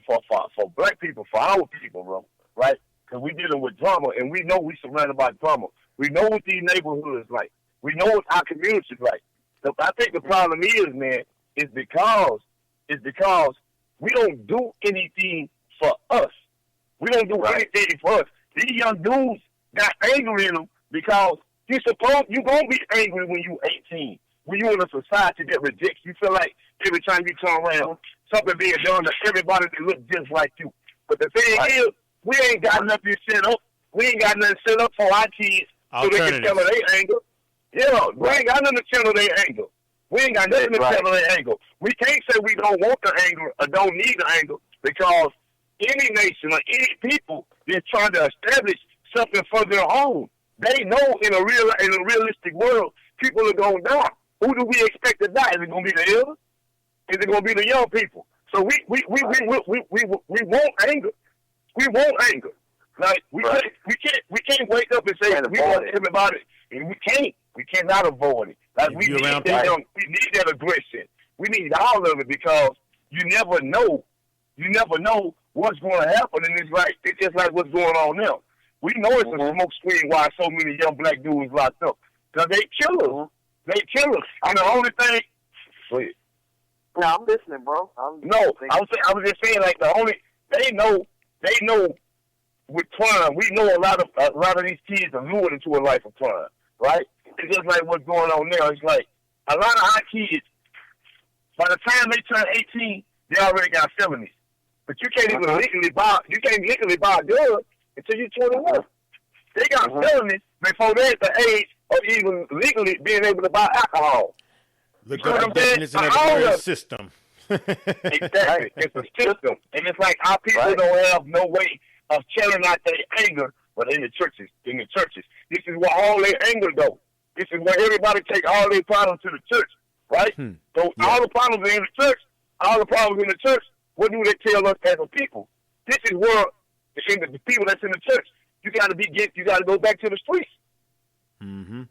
for black people, for our people, bro, right? Because we dealing with drama, and we know we surrounded by drama. We know what these neighborhoods like. We know what our communities like. So I think the problem is, man, is because we don't do anything for us. We don't do anything for us. These young dudes got angry in them because you gonna be angry when you 18. When you in a society that rejects you, feel like every time you turn around, something being done to everybody that look just like you. But the thing is, we ain't got nothing set up. We ain't got nothing set up for our kids so they can tell their anger. Yeah, we ain't got nothing to tell their anger. We ain't got nothing to tell their anger. We can't say we don't want the anger or don't need the anger because any nation or any people that's trying to establish something for their own, they know in a realistic world, people are going to die. Who do we expect to die? Is it going to be the elders? Is it going to be the young people? So we want anger. We want anger. Like we can't wake up and say we want everybody, and we can't. We cannot avoid it. Like we need that aggression. We need all of it because you never know. You never know what's going to happen, and it's just like what's going on now. We know it's a smoke screen why so many young black dudes locked up because they killers. They killers. And the only thing. Wait. No, I'm listening, bro. I was just saying like they know with crime. We know a lot of these kids are lured into a life of crime, right? It's just like what's going on now. It's like a lot of our kids, by the time they turn 18, they already got felonies. But you can't even legally buy a gun until you're 21. They got felonies before they're at the age of even legally being able to buy alcohol. Look at the definition of the system. Exactly. It's a system. And it's like our people don't have no way of channeling out their anger, but in the churches. This is where all their anger goes. This is where everybody take all their problems to the church, right? So all the problems are in the church. All the problems in the church, what do they tell us as a people? This is where the people that's in the church, you got to go back to the streets. You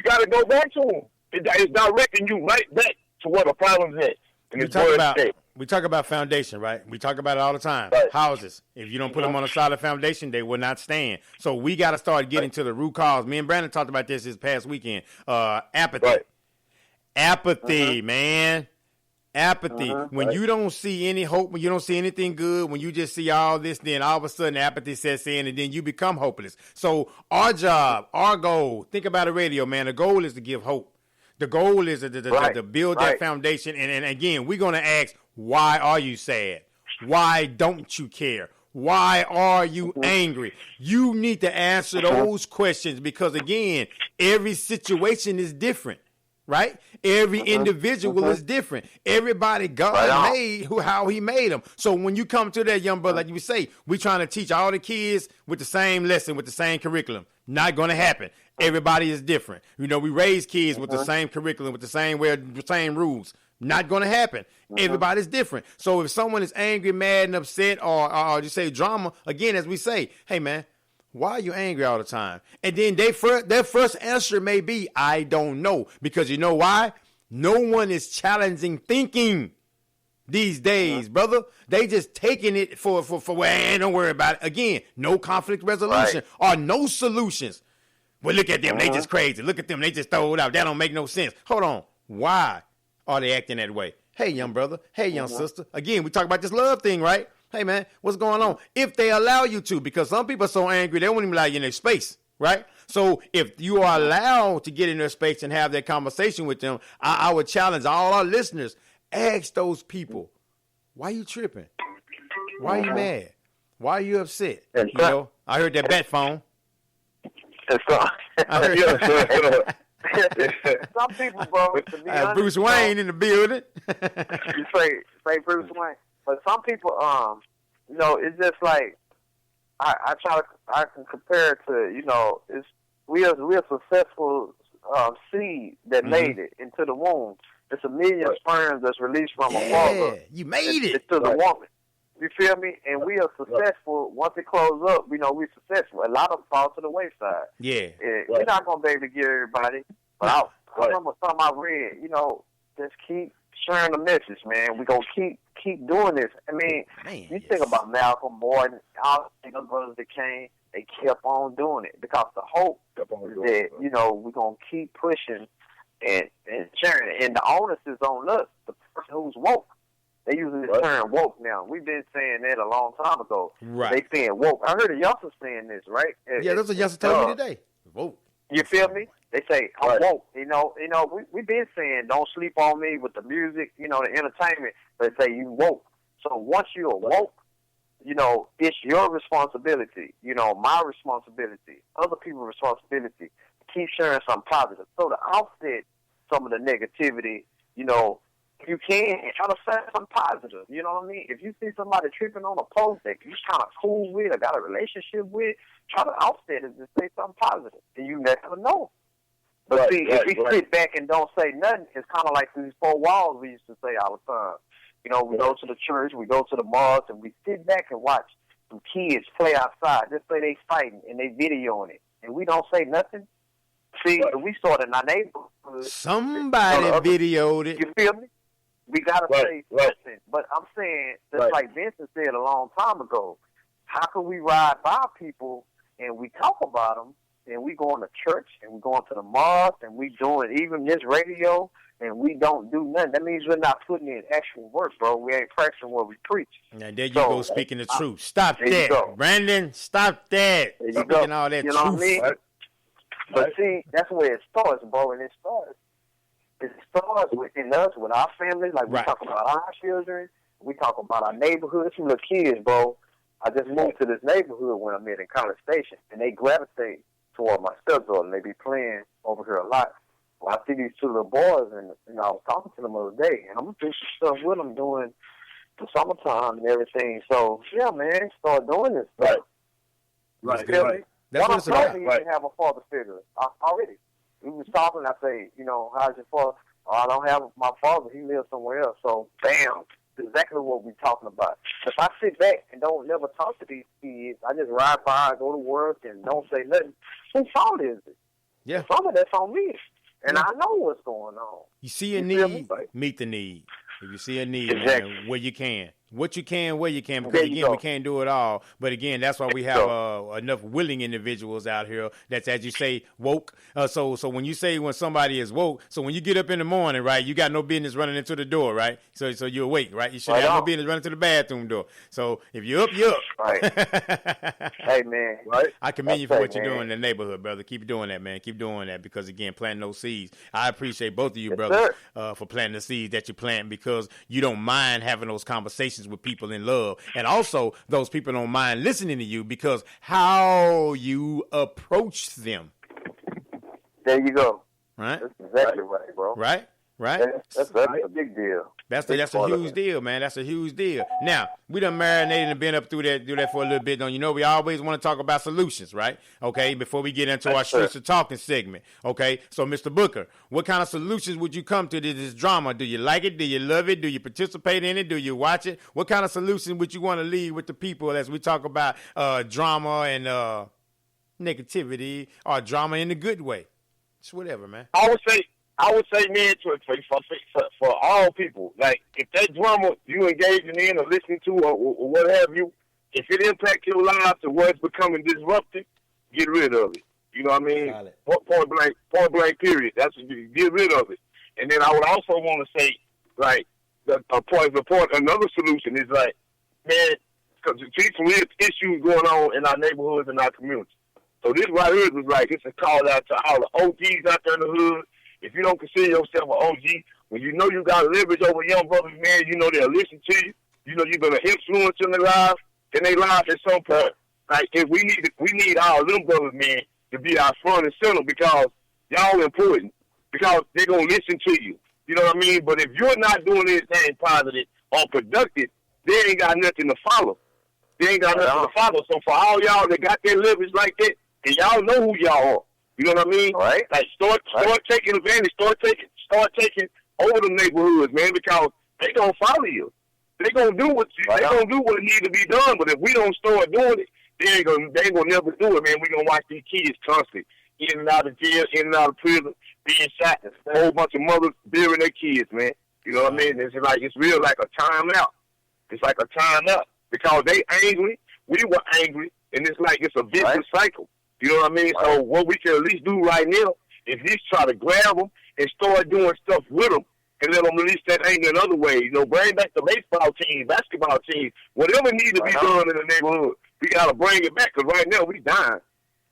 got to go back to them. It's directing you right back to where the problem's at. And we talk about foundation, right? We talk about it all the time. Right. Houses. If you don't put them on a solid foundation, they will not stand. So we got to start getting to the root cause. Me and Brandon talked about this past weekend. Apathy. Right. Apathy, man. Apathy. When you don't see any hope, when you don't see anything good, when you just see all this, then all of a sudden apathy sets in and then you become hopeless. So our job, our goal, think about a radio, man. The goal is to give hope. The goal is to build that foundation. And again, we're going to ask, why are you sad? Why don't you care? Why are you angry? You need to answer those questions because, again, every situation is different, right? Every individual is different. Everybody God made how he made them. So when you come to that, young brother, like you say, we're trying to teach all the kids with the same lesson, with the same curriculum. Not going to happen. Everybody is different. You know, we raise kids with the same curriculum, with the same rules. Not going to happen. Everybody's different. So if someone is angry, mad, and upset, or just say drama, again, as we say, hey, man, why are you angry all the time? And then their first answer may be, I don't know. Because you know why? No one is challenging thinking these days, brother. They just taking it for don't worry about it. Again, no conflict resolution or no solutions. Well, look at them. They just crazy. Look at them. They just throw it out. That don't make no sense. Hold on. Why are they acting that way? Hey, young brother. Hey, young sister. Again, we talk about this love thing, right? Hey, man, what's going on? If they allow you to, because some people are so angry, they won't even allow you in their space, right? So if you are allowed to get in their space and have that conversation with them, I would challenge all our listeners, ask those people, why you tripping? Why you mad? Why are you upset? You know, I heard that bat phone. Some people, bro, to be honest, Bruce Wayne in the building. You say Bruce Wayne, but some people, you know, it's just like I can compare it to, you know, we're a successful seed that made it into the womb. It's a million sperms that's released from a father. You made it to the woman. You feel me? And we are successful. Once it closes up, we know we're successful. A lot of them fall to the wayside. Yeah. We're not going to be able to give everybody. But I remember something I read, you know, just keep sharing the message, man. We're going to keep doing this. I mean, you think about Malcolm, Morton, all the brothers that came, they kept on doing it because the hope is that, you know, we're going to keep pushing and sharing it. And the onus is on us, the person who's woke. They use the term woke now. We've been saying that a long time ago. Right. They saying woke. I heard a youngster saying this, right? Yeah, that's what youngster told me today. Woke. You feel me? They say, I'm woke. You know, we've been saying don't sleep on me with the music, you know, the entertainment. They say you woke. So once you're woke, you know, it's your responsibility, you know, my responsibility, other people's responsibility to keep sharing something positive. So to offset some of the negativity, you know, you can try to say something positive. You know what I mean? If you see somebody tripping on a post that you kind of cool with or got a relationship with, try to offset it and say something positive. And you never know. But if we sit back and don't say nothing, it's kind of like these four walls we used to say all the time. You know, we go to the church, we go to the mosque, and we sit back and watch some kids play outside. Just say they fighting and they videoing it. And we don't say nothing. See, we saw it in our neighborhood. Somebody videoed it. You feel me? We got to say something. But I'm saying, just like Vincent said a long time ago, how can we ride by people and we talk about them and we going to church and we going to the mosque and we doing even this radio and we don't do nothing? That means we're not putting in actual work, bro. We ain't practicing what we preach. Now, there you go, speaking the truth. Stop that, Brandon. Stop that. There you speaking go. all that you truth. Know what I mean? But see, that's where it starts, bro, and it starts within us, with our families. Like, we talk about our children. We talk about our neighborhoods. Some little kids, bro. I just moved to this neighborhood when I met in College Station, and they gravitate toward my stepdaughter, and they be playing over here a lot. Well, I see these two little boys, and you know, I was talking to them the other day, and I'm going to do some stuff with them during the summertime and everything. So, yeah, man, start doing this stuff. Right. That's what it's about. He didn't have a father figure already. We was talking, I say, you know, how's your father? Oh, I don't have my father. He lives somewhere else. So, bam, exactly what we're talking about. If I sit back and don't never talk to these kids, I just ride by, go to work, and don't say nothing, whose fault is it? Yeah. Some of that's on me. And I know what's going on. You see a need, meet the need. If you see a need, man, where you can. What you can, where you can, because again, we can't do it all. But again, that's why we have enough willing individuals out here that's, as you say, woke. So when you say when somebody is woke, so when you get up in the morning, right, you got no business running into the door, right? So you're awake, right? You should have no business running to the bathroom door. So if you're up, you're up. Right. Hey, man. Right. I commend you for what you're doing in the neighborhood, brother. Keep doing that, man. Keep doing that because, again, planting those seeds. I appreciate both of you, brothers, for planting the seeds that you plant because you don't mind having those conversations with people in love. And also, those people don't mind listening to you because how you approach them. There you go. Right? That's exactly right, bro. Right? That's a big deal. That's a huge deal, man. That's a huge deal. Now, we done marinated and been up through that, do that for a little bit. Don't you know, we always want to talk about solutions, right? Okay, before we get into our Streets of Talking segment. Okay, so Mr. Booker, what kind of solutions would you come to this drama? Do you like it? Do you love it? Do you participate in it? Do you watch it? What kind of solution would you want to leave with the people as we talk about drama and negativity or drama in a good way? It's whatever, man. I would say, man, for all people, like, if that drama you engaging in or listening to or what have you, if it impacts your life to where it's becoming disruptive, get rid of it. You know what I mean? Point blank, period. That's get rid of it. And then I would also want to say, like, another solution is like, man, because there's some real issues going on in our neighborhoods and our communities. So this right here was like, it's a call out to all the OGs out there in the hood. If you don't consider yourself an OG, when you know you got leverage over young brothers, man, you know they'll listen to you. You know you're gonna influence in their lives at some point. Like, if we need all them brothers, man, to be our front and center because y'all important. Because they're gonna listen to you. You know what I mean? But if you're not doing anything positive or productive, they ain't got nothing to follow. They ain't got nothing to follow. So for all y'all that got their leverage like that, and y'all know who y'all are. You know what I mean? Right. Like, start taking advantage. Start taking over the neighborhoods, man, because they gonna follow you. They gonna do what they gonna do what needs to be done. But if we don't start doing it, they ain't gonna never do it, man. We gonna watch these kids constantly in and out of jail, in and out of prison, being shot. A whole bunch of mothers burying their kids, man. You know what I mean? It's real like a timeout. It's like a timeout because they angry, we were angry, and it's like it's a vicious cycle. You know what I mean? Right. So what we can at least do right now is at least try to grab them and start doing stuff with them and let them release that anger in other ways. You know, bring back the baseball team, basketball team, whatever needs to be done in the neighborhood. We got to bring it back because right now we dying.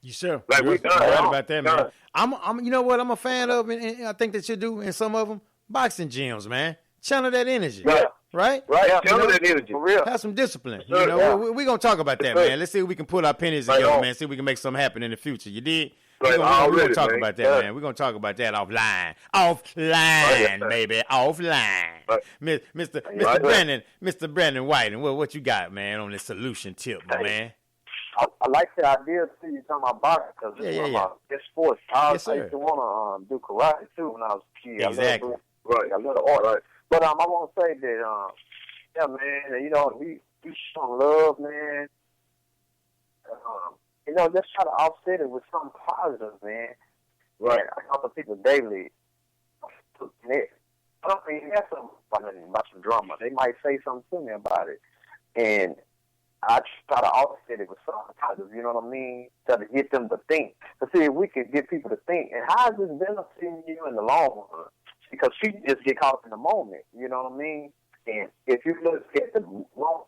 You sure? Like we dying. Right about that, man. I'm. You know what? I'm a fan of, and I think that you do in some of them. Boxing gyms, man. Channel that energy. Right? Yeah, channel that energy. For real. Have some discipline. You know, we're going to talk about that, man. Let's see if we can put our pennies together, man. See if we can make something happen in the future. You did? We're going to talk about that, man. We're going to talk about that offline. Offline, baby. Offline. Mr. Brandon Whiting, what you got, man, on this solution tip, my man? I like the idea, too. You're talking about boxing because it's one of my sports. I used to want to do karate, too, when I was a kid. Exactly. I love the art. Right. But I want to say that, yeah, man, you know, we show love, man. You know, just try to offset it with something positive, man. Right. I talk to people daily. I don't even have something about some drama. They might say something to me about it. And I try to offset it with something positive, you know what I mean? Try to get them to think. To see if we can get people to think. And how is this benefiting you in the long run? Because people just get caught up in the moment, you know what I mean? And if you look at the long,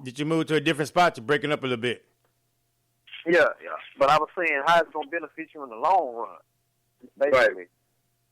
did you move to a different spot? You're breaking up a little bit. Yeah. But I was saying how it's going to benefit you in the long run, basically. Right.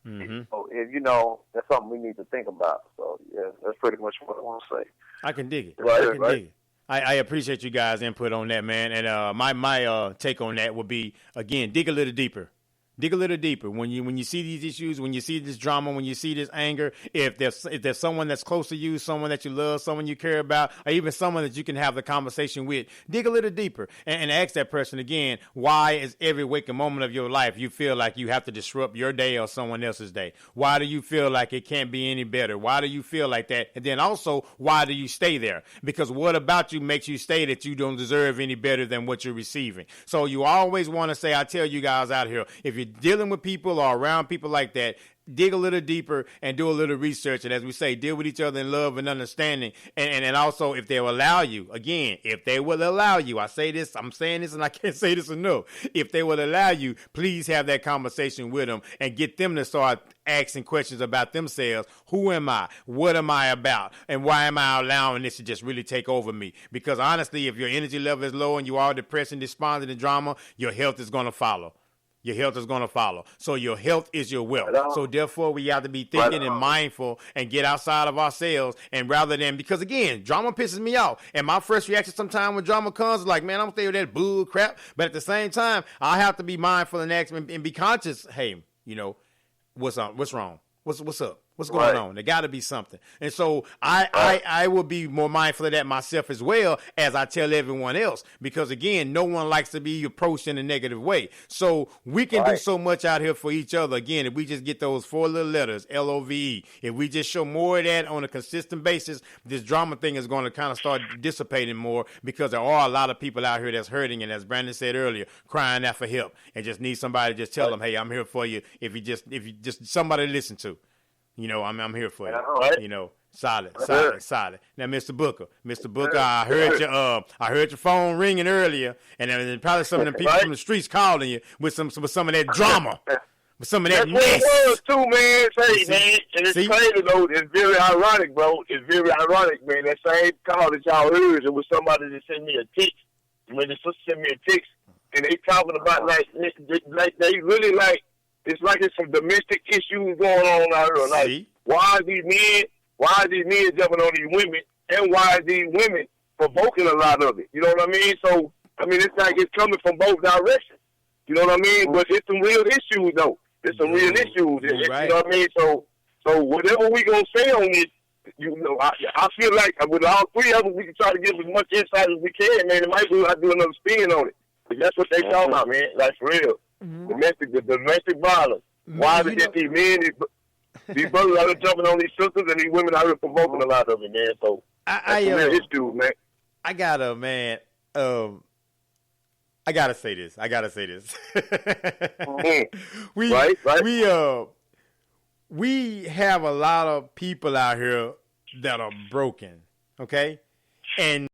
Mm-hmm. So if you know, that's something we need to think about. So yeah, that's pretty much what I want to say. I can dig it. Right, I can dig it. I appreciate you guys' input on that, man. And my take on that would be, again, dig a little deeper. Dig a little deeper. When you see these issues, when you see this drama, when you see this anger, if there's someone that's close to you, someone that you love, someone you care about, or even someone that you can have the conversation with, dig a little deeper and ask that person again, why is every waking moment of your life you feel like you have to disrupt your day or someone else's day? Why do you feel like it can't be any better? Why do you feel like that? And then also, why do you stay there? Because what about you makes you stay that you don't deserve any better than what you're receiving? So you always want to say, I tell you guys out here, if you're dealing with people or around people like that, dig a little deeper and do a little research. And as we say, deal with each other in love and understanding. And also, if they will allow you, again, if they will allow you, I say this, I'm saying this and I can't say this enough. If they will allow you, please have that conversation with them and get them to start asking questions about themselves. Who am I? What am I about? And why am I allowing this to just really take over me? Because honestly, if your energy level is low and you are depressed and despondent and drama, your health is going to follow. Your health is going to follow. So your health is your wealth. So therefore, we have to be thinking and mindful and get outside of ourselves. And rather than, because again, drama pisses me off. And my first reaction sometimes when drama comes is like, man, I'm staying with that bull crap. But at the same time, I have to be mindful and ask and be conscious. Hey, you know, what's wrong? What's up? What's going on? There got to be something. And so I will be more mindful of that myself as well as I tell everyone else. Because, again, no one likes to be approached in a negative way. So we can do so much out here for each other. Again, if we just get those 4 little letters, LOVE, if we just show more of that on a consistent basis, this drama thing is going to kind of start dissipating more because there are a lot of people out here that's hurting. And as Brandon said earlier, crying out for help and just need somebody to just tell them, hey, I'm here for you. If you just somebody to listen to. You know, I'm here for you. You know, solid. Now, Mr. Booker, I heard your phone ringing earlier, and then probably some of them people from the streets calling you with some of that drama, with some of that mess. That's what it was too, man. Man, and it's crazy though. It's very ironic, bro. It's very ironic, man. That same call that y'all heard, it was somebody that sent me a text. When the sister sent me a text, and they talking about like they really like. It's like it's some domestic issues going on out here. Like, why are these men jumping on these women, and why are these women provoking a lot of it? You know what I mean? So, I mean, it's like it's coming from both directions. You know what I mean? But it's some real issues, though. It's some real issues. You know what I mean? So whatever we gonna say on this, you know, I feel like with all 3 of us, we can try to give as much insight as we can, man. It might be I do another spin on it. But that's what they talking about, man. That's real. Mm-hmm. Domestic violence. Why is it these men, these brothers out here jumping on these sisters and these women out here provoking a lot of it, man? So that's real issue, man. I gotta say this. Mm-hmm. We right. We, you know, I feel like with all 3 of us, we can try to give as much insight as we can, man. It might be I do another spin on it. But that's what they talking about, man. That's real. Domestic violence. Why is it these men, these brothers out here jumping on these sisters and these women out here provoking a lot of it, man? So I gotta say this. we have a lot of people out here that are broken, okay? And